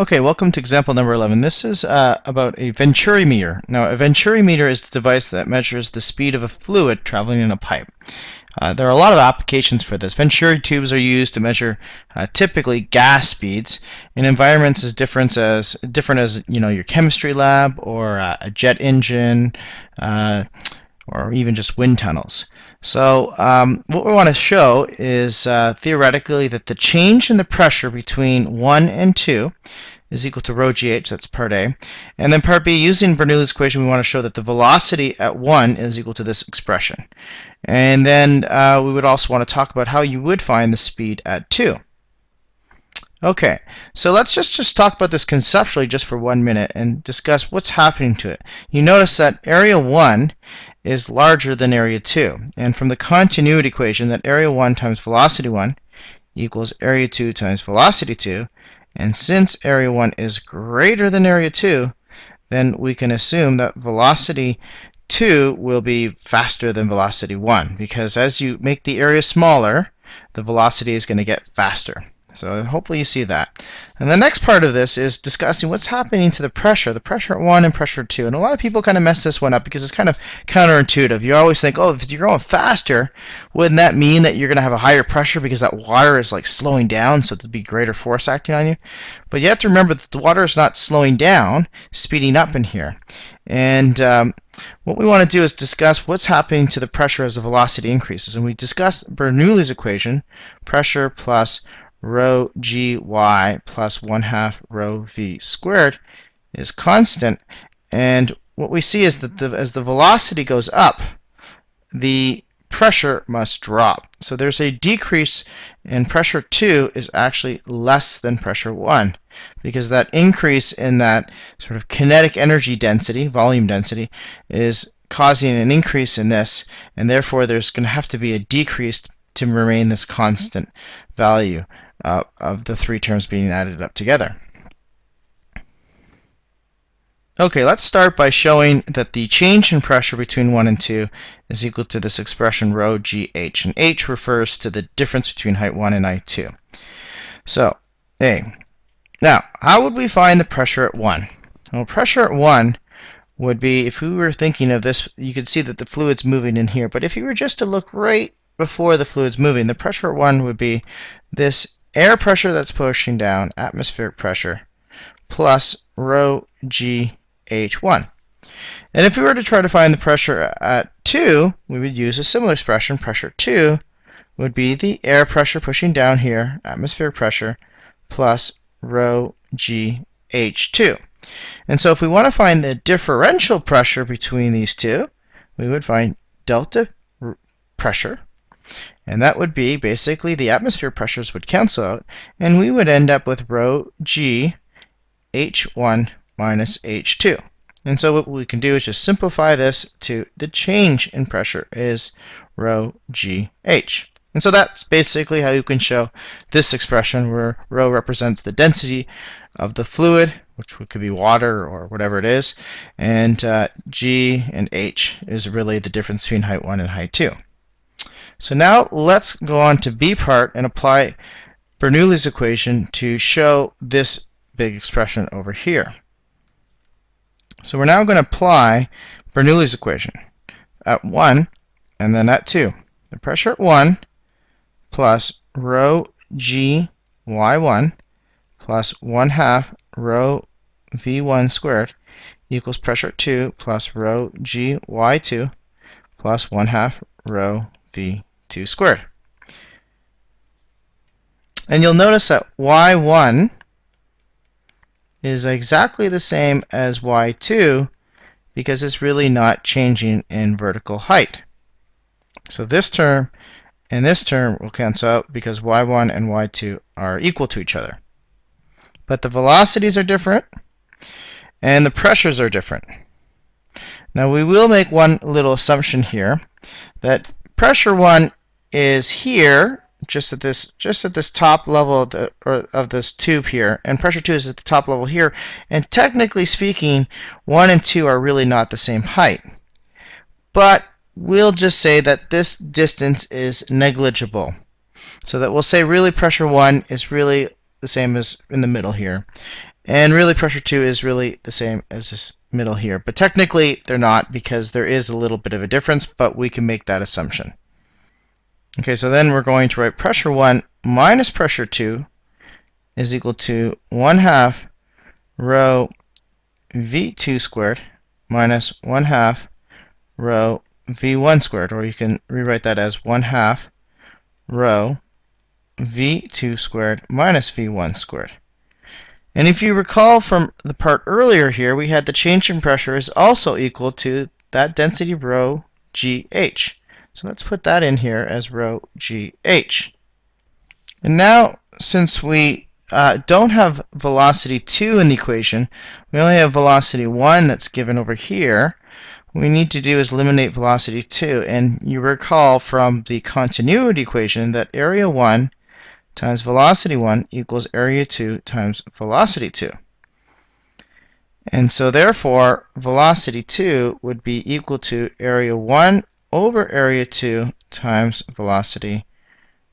Okay, welcome to example number 11. This is about a Venturi meter. Now, a Venturi meter is the device that measures the speed of a fluid traveling in a pipe. There are a lot of applications for this. Venturi tubes are used to measure typically gas speeds in environments as different as your chemistry lab or a jet engine or even just wind tunnels. So what we want to show is theoretically that the change in the pressure between 1 and 2 is equal to rho gh, that's part A. And then part B, using Bernoulli's equation, we want to show that the velocity at 1 is equal to this expression. And then we would also want to talk about how you would find the speed at 2. Okay, so let's just talk about this conceptually just for 1 minute and discuss what's happening to it. You notice that area 1 is larger than area 2. And from the continuity equation, that area 1 times velocity 1 equals area 2 times velocity 2. And since area 1 is greater than area 2, then we can assume that velocity 2 will be faster than velocity 1, because as you make the area smaller, the velocity is going to get faster. So hopefully you see that. And the next part of this is discussing what's happening to the pressure at 1 and pressure at 2. And a lot of people kind of mess this one up because it's kind of counterintuitive. You always think, oh, if you're going faster, wouldn't that mean that you're going to have a higher pressure because that water is like slowing down, so there'd be greater force acting on you? But you have to remember that the water is not slowing down, speeding up in here. And what we want to do is discuss what's happening to the pressure as the velocity increases. And we discuss Bernoulli's equation, pressure plus rho gy plus 1/2 rho v squared is constant. And what we see is that as the velocity goes up, the pressure must drop. So there's a decrease in pressure 2 is actually less than pressure 1, because that increase in that sort of kinetic energy density, volume density, is causing an increase in this, and therefore there's going to have to be a decrease to remain this constant value of the three terms being added up together. Okay, let's start by showing that the change in pressure between 1 and 2 is equal to this expression rho gh, and h refers to the difference between height 1 and height 2. So, A. Now, how would we find the pressure at 1? Well, pressure at 1 would be, if we were thinking of this, you could see that the fluid's moving in here, but if you were just to look right before the fluid's moving, the pressure at 1 would be this air pressure that's pushing down, atmospheric pressure, plus rho gh1. And if we were to try to find the pressure at 2, we would use a similar expression. Pressure 2 would be the air pressure pushing down here, atmospheric pressure, plus rho gh2. And so if we want to find the differential pressure between these two, we would find delta pressure. And that would be basically the atmosphere pressures would cancel out, and we would end up with rho g h1 minus h2. And so what we can do is just simplify this to the change in pressure is rho gh. And so that's basically how you can show this expression, where rho represents the density of the fluid, which could be water or whatever it is, and g and h is really the difference between height 1 and height 2. So now let's go on to B part and apply Bernoulli's equation to show this big expression over here. So we're now going to apply Bernoulli's equation at 1 and then at 2. The pressure at 1 plus rho g y1 plus 1/2 rho v1 squared equals pressure at 2 plus rho g y2 plus 1/2 rho v2 squared. And you'll notice that y1 is exactly the same as y2 because it's really not changing in vertical height. So this term and this term will cancel out because y1 and y2 are equal to each other. But the velocities are different and the pressures are different. Now we will make one little assumption here, that pressure 1 is here, just at this top level of this tube here, and pressure 2 is at the top level here, and technically speaking 1 and 2 are really not the same height. But we'll just say that this distance is negligible, so that we'll say really pressure 1 is really the same as in the middle here. And really pressure 2 is really the same as this middle here. But technically they're not, because there is a little bit of a difference, but we can make that assumption. Okay, so then we're going to write pressure 1 minus pressure 2 is equal to 1/2 rho V2 squared minus 1/2 rho V1 squared, or you can rewrite that as 1/2 rho V2 squared minus V1 squared. And if you recall from the part earlier here, we had the change in pressure is also equal to that density rho GH. So let's put that in here as rho GH. And now, since we don't have velocity 2 in the equation, we only have velocity 1 that's given over here. What we need to do is eliminate velocity 2. And you recall from the continuity equation that area 1 times velocity 1 equals area 2 times velocity 2. And so therefore, velocity 2 would be equal to area 1 over area 2 times velocity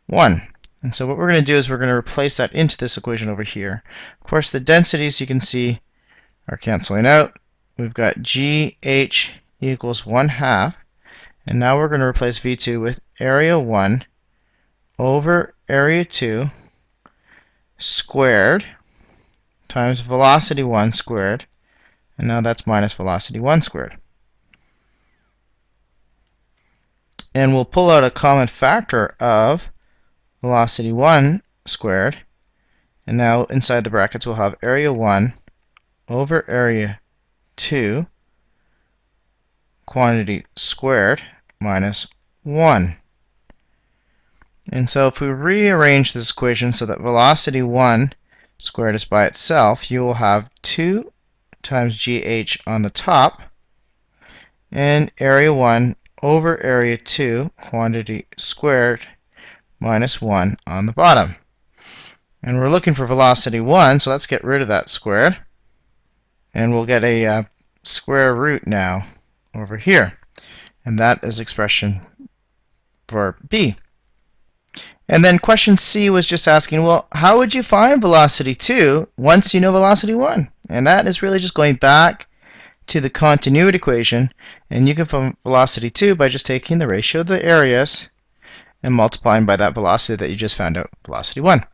1. And so what we're going to do is we're going to replace that into this equation over here. Of course, the densities you can see are canceling out. We've got GH equals 1/2. And now we're going to replace V2 with area 1 over area 2 squared times velocity 1 squared. And now that's minus velocity 1 squared. And we'll pull out a common factor of velocity 1 squared. And now inside the brackets we'll have area 1 over area 2 quantity squared minus 1. And so if we rearrange this equation so that velocity 1 squared is by itself, you will have 2 times GH on the top and area 1 over area 2 quantity squared minus 1 on the bottom. And we're looking for velocity 1, so let's get rid of that squared. And we'll get a square root now over here. And that is expression for B. And then question C was just asking, well, how would you find velocity 2 once you know velocity 1? And that is really just going back to the continuity equation, and you can find velocity 2 by just taking the ratio of the areas and multiplying by that velocity that you just found out, velocity 1.